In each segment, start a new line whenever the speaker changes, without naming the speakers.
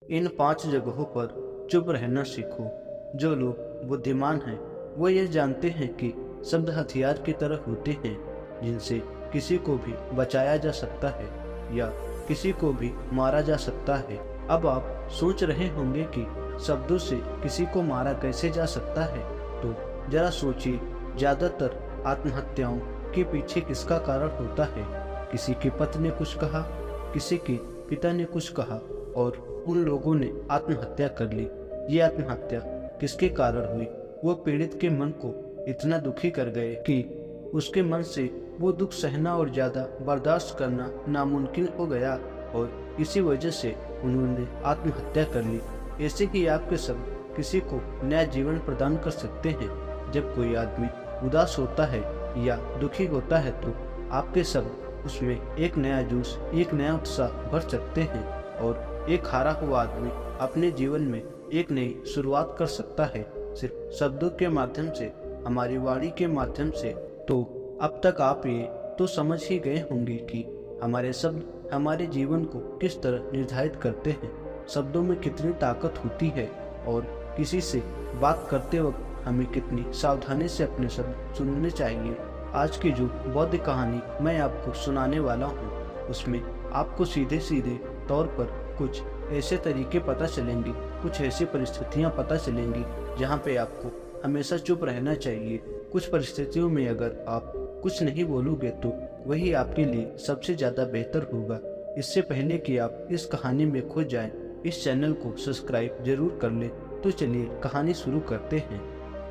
इन 5 जगहों पर चुप रहना सीखो। जो लोग बुद्धिमान हैं वो ये जानते हैं कि शब्द हथियार की तरह होते हैं जिनसे किसी को भी बचाया जा सकता है या किसी को भी मारा जा सकता है। अब आप सोच रहे होंगे कि शब्दों से किसी को मारा कैसे जा सकता है, तो जरा सोचिए, ज्यादातर आत्महत्याओं के पीछे किसका कारण होता है? किसी की पत्नी ने कुछ कहा, किसी के पिता ने कुछ कहा और उन लोगों ने आत्महत्या कर ली। ये आत्महत्या किसके कारण हुई? वो पीड़ित के मन को इतना दुखी कर गए कि उसके मन से वो दुख सहना और ज्यादा बर्दाश्त करना नामुमकिन हो गया और इसी वजह से उन्होंने आत्महत्या कर ली। ऐसे ही आपके शब्द किसी को नया जीवन प्रदान कर सकते हैं। जब कोई आदमी उदास होता है या दुखी होता है तो आपके शब्द उसमें एक नया जोश, एक नया उत्साह भर सकते हैं और एक हारा हुआ आदमी अपने जीवन में एक नई शुरुआत कर सकता है सिर्फ शब्दों के माध्यम से, हमारी वाणी के माध्यम से। तो अब तक आप ये तो समझ ही गए होंगे कि हमारे शब्द हमारे जीवन को किस तरह निर्धारित करते हैं, शब्दों में कितनी ताकत होती है और किसी से बात करते वक्त हमें कितनी सावधानी से अपने शब्द चुनने चाहिए। आज की जो बौद्ध कहानी मैं आपको सुनाने वाला हूँ उसमें आपको सीधे सीधे तौर पर कुछ ऐसे तरीके पता चलेंगे, कुछ ऐसी परिस्थितियाँ पता चलेंगी जहाँ पे आपको हमेशा चुप रहना चाहिए। कुछ परिस्थितियों में अगर आप कुछ नहीं बोलोगे तो वही आपके लिए सबसे ज़्यादा बेहतर होगा। इससे पहले कि आप इस कहानी में खो जाएं, इस चैनल को सब्सक्राइब जरूर कर लें। तो चलिए कहानी शुरू करते हैं।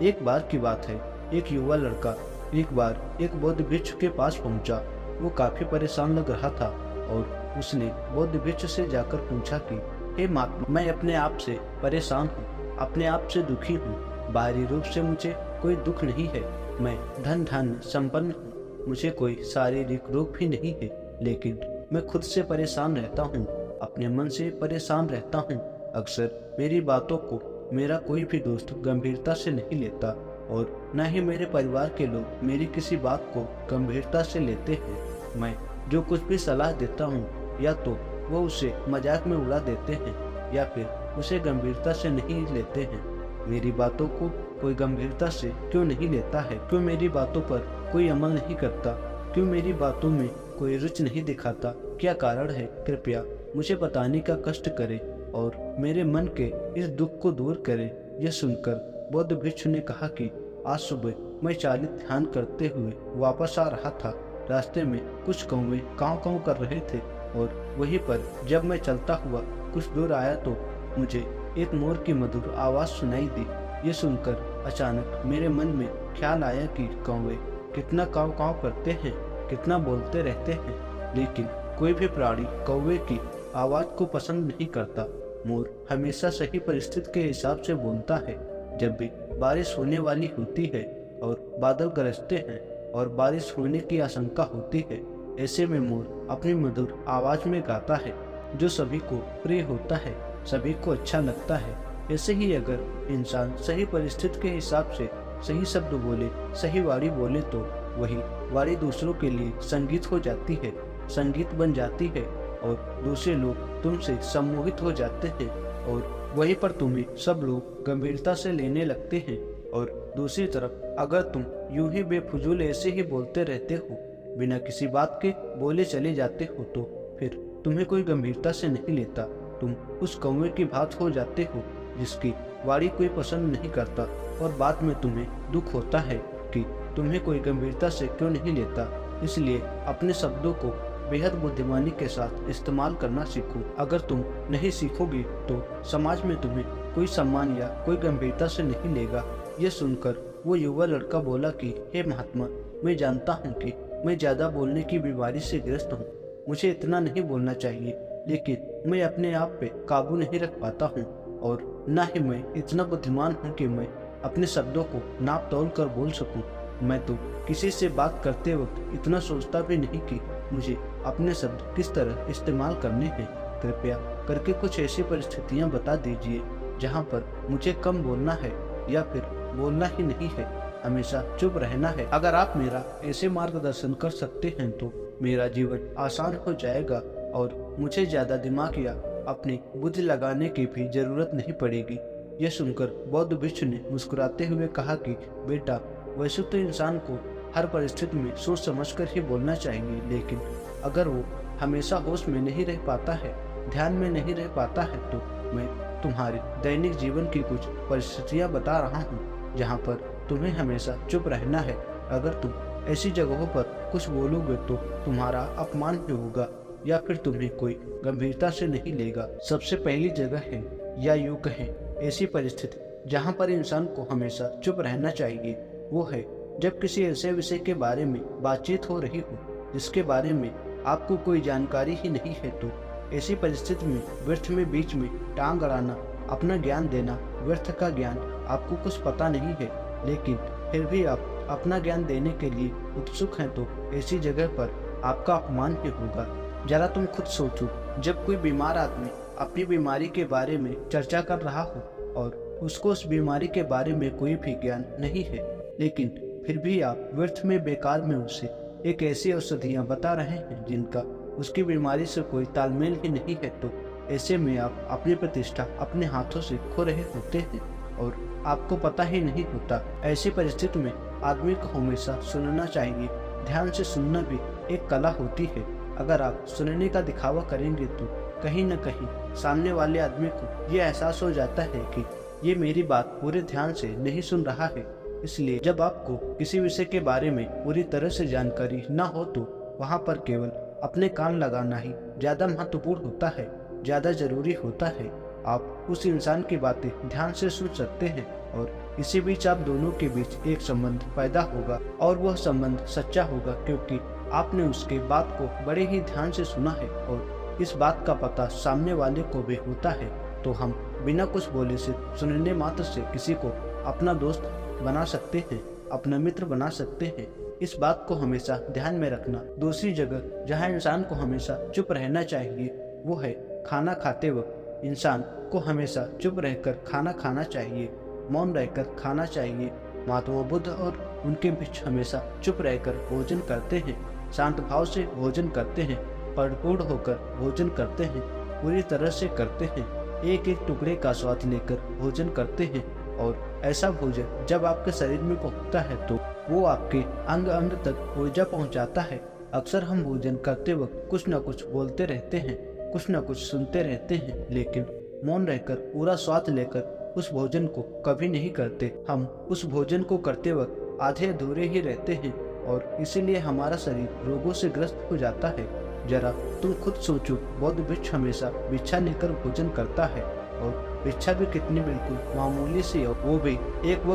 एक बार की बात है, एक युवा लड़का एक बार एक बौद्ध भिक्षु के पास पहुंचा। वो काफी परेशान लग रहा था और उसने बौद्ध भिक्षु से जाकर पूछा कि हे महात्मा, मैं अपने आप से परेशान हूँ, अपने आप से दुखी हूँ। बाहरी रूप से मुझे कोई दुख नहीं है, मैं धन धान्य संपन्न हूँ, मुझे कोई शारीरिक रोग भी नहीं है, लेकिन मैं खुद से परेशान रहता हूँ, अपने मन से परेशान रहता हूँ। अक्सर मेरी बातों को मेरा कोई भी दोस्त गंभीरता से नहीं लेता और न ही मेरे परिवार के लोग मेरी किसी बात को गंभीरता से लेते हैं। मैं जो कुछ भी सलाह देता हूँ या तो वो उसे मजाक में उड़ा देते हैं या फिर उसे गंभीरता से नहीं लेते हैं। मेरी बातों को कोई गंभीरता से क्यों नहीं लेता है? क्यों मेरी बातों पर कोई अमल नहीं करता? क्यों मेरी बातों में कोई रुचि नहीं दिखाता? क्या कारण है? कृपया मुझे बताने का कष्ट करें और मेरे मन के इस दुख को दूर करें। यह सुनकर बौद्ध भिक्षु ने कहा कि आज सुबह मैं चालित ध्यान करते हुए वापस आ रहा था। रास्ते में कुछ कौवे काँव काँव कर रहे थे और वहीं पर जब मैं चलता हुआ कुछ दूर आया तो मुझे एक मोर की मधुर आवाज सुनाई दी। ये सुनकर अचानक मेरे मन में ख्याल आया कि कौवे कितना काँव काँव करते हैं, कितना बोलते रहते हैं, लेकिन कोई भी प्राणी कौवे की आवाज को पसंद नहीं करता। मोर हमेशा सही परिस्थिति के हिसाब से बोलता है। जब भी बारिश होने वाली होती है और बादल गरजते हैं और बारिश होने की आशंका होती है, ऐसे में मोर अपनी मधुर आवाज में गाता है जो सभी को प्रिय होता है, सभी को अच्छा लगता है। ऐसे ही अगर इंसान सही परिस्थिति के हिसाब से सही शब्द बोले, सही वाणी बोले तो वही वाणी दूसरों के लिए संगीत हो जाती है, संगीत बन जाती है और दूसरे लोग तुमसे सम्मोहित हो जाते हैं और वहीं पर तुम्हें सब लोग गंभीरता से लेने लगते हैं। और दूसरी तरफ अगर तुम यूं ही बेफजूल ऐसे ही बोलते रहते हो, बिना किसी बात के बोले चले जाते हो, तो फिर तुम्हें कोई गंभीरता से नहीं लेता। तुम उस कौवे की बात हो जाते हो जिसकी वाणी कोई पसंद नहीं करता और बाद में तुम्हें दुख होता है कि तुम्हें कोई गंभीरता से क्यों नहीं लेता। इसलिए अपने शब्दों को बेहद बुद्धिमानी के साथ इस्तेमाल करना सीखो। अगर तुम नहीं सीखोगे तो समाज में तुम्हें कोई सम्मान या कोई गंभीरता से नहीं लेगा। यह सुनकर वो युवा लड़का बोला कि हे महात्मा, मैं जानता हूँ कि मैं ज्यादा बोलने की बीमारी से ग्रस्त हूँ, मुझे इतना नहीं बोलना चाहिए, लेकिन मैं अपने आप पे काबू नहीं रख पाता हूँ और न ही मैं इतना बुद्धिमान हूँ कि मैं अपने शब्दों को नाप तोल कर बोल सकूँ। मैं तो किसी से बात करते वक्त इतना सोचता भी नहीं कि मुझे अपने शब्द किस तरह इस्तेमाल करने हैं। कृपया करके कुछ ऐसी परिस्थितियां बता दीजिए जहां पर मुझे कम बोलना है या फिर बोलना ही नहीं है, हमेशा चुप रहना है। अगर आप मेरा ऐसे मार्गदर्शन कर सकते हैं तो मेरा जीवन आसान हो जाएगा और मुझे ज्यादा दिमाग या अपनी बुद्धि लगाने की भी जरूरत नहीं पड़ेगी। यह सुनकर बौद्ध भिक्षु ने मुस्कुराते हुए कहा कि बेटा, वैसे तो इंसान को हर परिस्थिति में सोच समझकर ही बोलना चाहिए, लेकिन अगर वो हमेशा होश में नहीं रह पाता है, ध्यान में नहीं रह पाता है, तो मैं तुम्हारे दैनिक जीवन की कुछ परिस्थितियां बता रहा हूँ जहाँ पर तुम्हें हमेशा चुप रहना है। अगर तुम ऐसी जगहों पर कुछ बोलोगे तो तुम्हारा अपमान भी होगा या फिर तुम्हें कोई गंभीरता से नहीं लेगा। सबसे पहली जगह है, या यूँ कहें ऐसी परिस्थिति जहाँ पर इंसान को हमेशा चुप रहना चाहिए, वो है जब किसी ऐसे विषय के बारे में बातचीत हो रही हो जिसके बारे में आपको कोई जानकारी ही नहीं है। तो ऐसी परिस्थिति में व्यर्थ में बीच में टांग अड़ाना, अपना ज्ञान देना, व्यर्थ का ज्ञान, आपको कुछ पता नहीं है लेकिन फिर भी आप अपना ज्ञान देने के लिए उत्सुक हैं, तो ऐसी जगह पर आपका अपमान ही होगा। जरा तुम खुद सोचो, जब कोई बीमार आदमी अपनी बीमारी के बारे में चर्चा कर रहा हो और उसको उस बीमारी के बारे में कोई भी ज्ञान नहीं है, लेकिन फिर भी आप व्यर्थ में बेकार में उसे एक ऐसी औषधियाँ बता रहे हैं जिनका उसकी बीमारी से कोई तालमेल ही नहीं है, तो ऐसे में आप अपनी प्रतिष्ठा अपने हाथों से खो रहे होते हैं और आपको पता ही नहीं होता। ऐसी परिस्थिति में आदमी को हमेशा सुनना चाहिए। ध्यान से सुनना भी एक कला होती है। अगर आप सुनने का दिखावा करेंगे तो कहीं न कहीं सामने वाले आदमी को ये एहसास हो जाता है कि ये मेरी बात पूरे ध्यान से नहीं सुन रहा है। इसलिए जब आपको किसी विषय के बारे में पूरी तरह से जानकारी न हो तो वहाँ पर केवल अपने कान लगाना ही ज़्यादा महत्वपूर्ण होता है, ज़्यादा जरूरी होता है। आप उस इंसान की बातें ध्यान से सुन सकते हैं और इसी बीच आप दोनों के बीच एक संबंध पैदा होगा और वह संबंध सच्चा होगा क्योंकि आपने उसके बात को बड़े ही ध्यान से सुना है और इस बात का पता सामने वाले को भी होता है। तो हम बिना कुछ बोले से सुनने मात्र से किसी को अपना दोस्त बना सकते हैं, अपना मित्र बना सकते हैं। इस बात को हमेशा ध्यान में रखना। दूसरी जगह जहाँ इंसान को हमेशा चुप रहना चाहिए वो है खाना खाते वक्त। इंसान को हमेशा चुप रहकर खाना खाना चाहिए, मौन रहकर खाना चाहिए। महात्मा बुद्ध और उनके बीच हमेशा चुप रहकर भोजन करते हैं, शांत भाव से भोजन करते हैं, परिपूर्ण होकर भोजन करते हैं, पूरी तरह से करते हैं, एक एक टुकड़े का स्वाद लेकर भोजन करते हैं। और ऐसा भोजन जब आपके शरीर में पहुंचता है तो वो आपके अंग अंग तक ऊर्जा पहुंचाता है। अक्सर हम भोजन करते वक्त कुछ न कुछ बोलते रहते हैं, कुछ न कुछ सुनते रहते हैं, लेकिन मौन रहकर पूरा स्वाद लेकर उस भोजन को कभी नहीं करते। हम उस भोजन को करते वक्त आधे अधूरे ही रहते हैं और इसीलिए हमारा शरीर रोगों से ग्रस्त हो जाता है। जरा तुम खुद सोचो, बौद्ध भिक्षु हमेशा भिक्षा लेकर भोजन करता है और भिक्षा भी कितनी बिल्कुल मामूली सी है। वो भी एक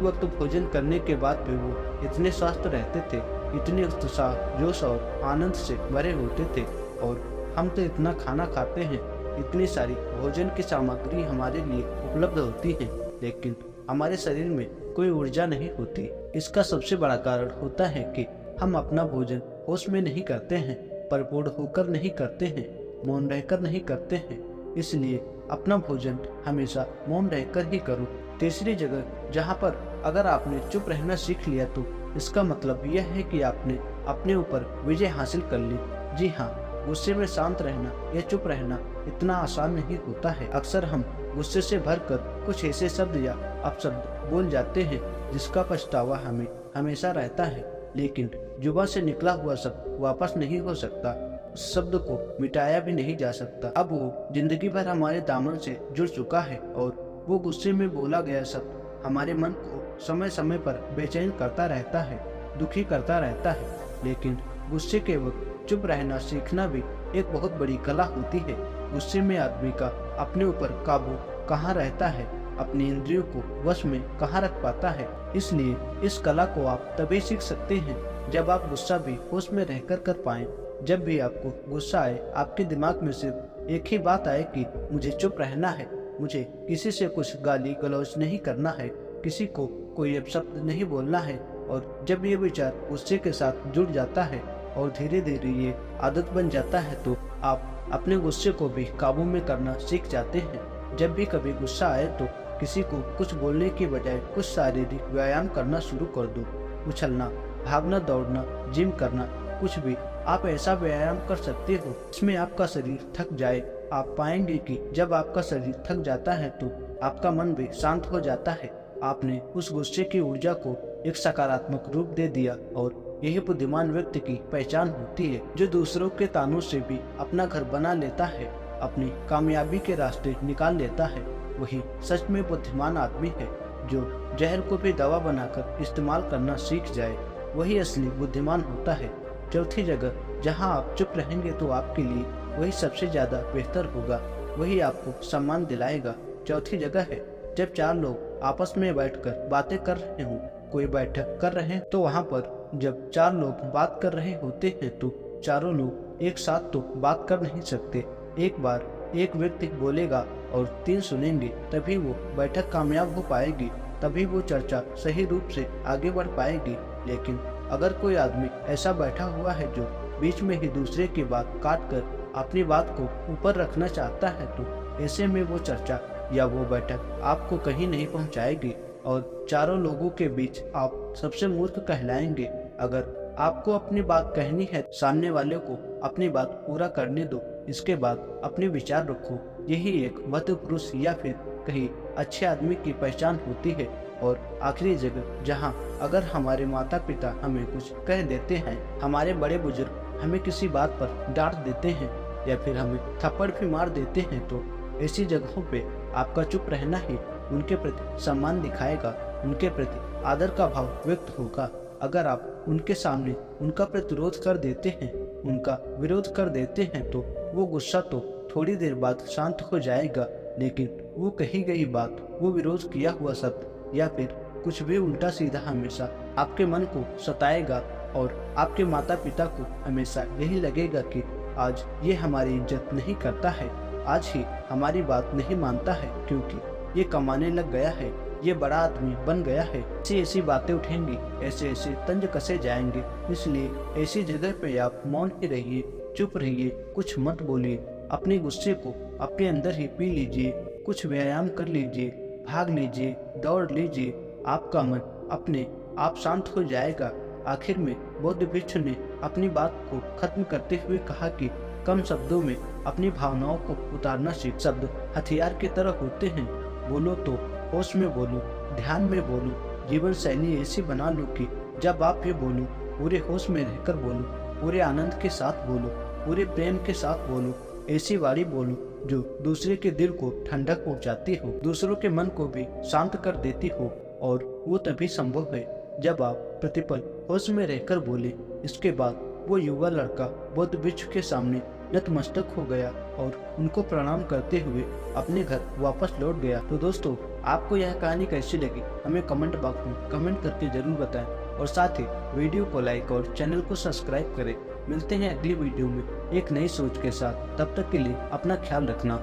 वक्त भोजन करने के बाद भी वो इतने स्वस्थ रहते थे, इतने उत्साह, जोश और आनंद से भरे होते थे। और हम तो इतना खाना खाते हैं, इतनी सारी भोजन की सामग्री हमारे लिए उपलब्ध होती है, लेकिन हमारे शरीर में कोई ऊर्जा नहीं होती। इसका सबसे बड़ा कारण होता है कि हम अपना भोजन होश में नहीं करते हैं, परिपूर्ण होकर नहीं करते हैं, मौन रहकर नहीं करते हैं। इसलिए अपना भोजन हमेशा मौन रहकर ही करो। तीसरी जगह जहाँ पर अगर आपने चुप रहना सीख लिया तो इसका मतलब यह है कि आपने अपने ऊपर विजय हासिल कर ली। जी हाँ, गुस्से में शांत रहना या चुप रहना इतना आसान नहीं होता है। अक्सर हम गुस्से से भरकर कुछ ऐसे शब्द या अपशब्द बोल जाते हैं जिसका पछतावा हमें हमेशा रहता है, लेकिन जुबान से निकला हुआ शब्द वापस नहीं हो सकता, उस शब्द को मिटाया भी नहीं जा सकता। अब वो जिंदगी भर हमारे दामन से जुड़ चुका है और वो गुस्से में बोला गया शब्द हमारे मन को समय समय पर बेचैन करता रहता है, दुखी करता रहता है। लेकिन गुस्से के वक्त चुप रहना सीखना भी एक बहुत बड़ी कला होती है। गुस्से में आदमी का अपने ऊपर काबू कहाँ रहता है, अपनी इंद्रियों को वश में कहाँ रख पाता है। इसलिए इस कला को आप तभी सीख सकते हैं जब आप गुस्सा भी होश में रहकर कर पाएं। जब भी आपको गुस्सा आए, आपके दिमाग में सिर्फ एक ही बात आए कि मुझे चुप रहना है, मुझे किसी से कुछ गाली गलौज नहीं करना है, किसी को कोई अपशब्द नहीं बोलना है। और जब ये विचार गुस्से के साथ जुड़ जाता है और धीरे धीरे ये आदत बन जाता है तो आप अपने गुस्से को भी काबू में करना सीख जाते हैं। जब भी कभी गुस्सा आए तो किसी को कुछ बोलने की बजाय कुछ शारीरिक व्यायाम करना शुरू कर दो। उछलना, भागना, दौड़ना, जिम करना, कुछ भी आप ऐसा व्यायाम कर सकते हो इसमें आपका शरीर थक जाए आप पाएंगे कि जब आपका शरीर थक जाता है तो आपका मन भी शांत हो जाता है। आपने उस गुस्से की ऊर्जा को एक सकारात्मक रूप दे दिया और यही बुद्धिमान व्यक्ति की पहचान होती है, जो दूसरों के तानों से भी अपना घर बना लेता है, अपनी कामयाबी के रास्ते निकाल लेता है। वही सच में बुद्धिमान आदमी है, जो जहर को भी दवा बनाकर इस्तेमाल करना सीख जाए। वही असली बुद्धिमान होता है। चौथी जगह, जहां आप चुप रहेंगे तो आपके लिए वही सबसे ज्यादा बेहतर होगा, वही आपको सम्मान दिलाएगा। चौथी जगह है, जब चार लोग आपस में बैठकर बातें कर रहे हों, कोई बैठक कर रहे हैं, तो वहां पर जब चार लोग बात कर रहे होते हैं तो चारों लोग एक साथ तो बात कर नहीं सकते। एक बार एक व्यक्ति बोलेगा और तीन सुनेंगे, तभी वो बैठक कामयाब हो पाएगी, तभी वो चर्चा सही रूप से आगे बढ़ पाएगी। लेकिन अगर कोई आदमी ऐसा बैठा हुआ है जो बीच में ही दूसरे की बात काट कर अपनी बात को ऊपर रखना चाहता है, तो ऐसे में वो चर्चा या वो बैठक आपको कहीं नहीं पहुंचाएगी और चारों लोगों के बीच आप सबसे मूर्ख कहलाएंगे। अगर आपको अपनी बात कहनी है, सामने वाले को अपनी बात पूरा करने दो, इसके बाद अपने विचार रखो। यही एक मध्य पुरुष या फिर कहीं अच्छे आदमी की पहचान होती है। और आखिरी जगह, जहां अगर हमारे माता पिता हमें कुछ कह देते हैं, हमारे बड़े बुजुर्ग हमें किसी बात पर डांट देते हैं या फिर हमें थप्पड़ भी मार देते हैं, तो ऐसी जगहों पे आपका चुप रहना ही उनके प्रति सम्मान दिखाएगा, उनके प्रति आदर का भाव व्यक्त होगा। अगर आप उनके सामने उनका प्रतिरोध कर देते हैं, उनका विरोध कर देते हैं, तो वो गुस्सा तो थोड़ी देर बाद शांत हो जाएगा, लेकिन वो कही गई बात, वो विरोध किया हुआ शब्द या फिर कुछ भी उल्टा सीधा हमेशा आपके मन को सताएगा और आपके माता पिता को हमेशा यही लगेगा कि आज ये हमारी इज्जत नहीं करता है, आज ही हमारी बात नहीं मानता है, क्योंकि ये कमाने लग गया है, ये बड़ा आदमी बन गया है। ऐसी ऐसी बातें उठेंगी, ऐसे ऐसे तंज कसे जाएंगे। इसलिए ऐसी जगह पे आप मौन ही रहिए, चुप रहिए, कुछ मत बोलिए, अपने गुस्से को अपने अंदर ही पी लीजिए, कुछ व्यायाम कर लीजिए, भाग लीजिए, दौड़ लीजिए, आपका मन अपने आप शांत हो जाएगा। आखिर में बौद्ध भिक्षु ने अपनी बात को खत्म करते हुए कहा कि कम शब्दों में अपनी भावनाओं को उतारना सीख। शब्द हथियार की तरह होते हैं, बोलो तो होश में बोलो, ध्यान में बोलो, जीवन शैली ऐसी बना लो कि जब आप ये बोलो, पूरे होश में रहकर बोलो, पूरे आनंद के साथ बोलो, पूरे प्रेम के साथ बोलो, ऐसी वाणी बोलो जो दूसरे के दिल को ठंडक पहुंचाती हो, दूसरों के मन को भी शांत कर देती हो। और वो तभी संभव है जब आप प्रतिपल होश में रहकर बोले। इसके बाद वो युवा लड़का बौद्ध भिक्षु के सामने नतमस्तक हो गया और उनको प्रणाम करते हुए अपने घर वापस लौट गया। तो दोस्तों, आपको यह कहानी कैसी लगी हमें कमेंट बॉक्स में कमेंट करके जरूर बताएं और साथ ही वीडियो को लाइक और चैनल को सब्सक्राइब करें। मिलते हैं अगली वीडियो में एक नई सोच के साथ, तब तक के लिए अपना ख्याल रखना।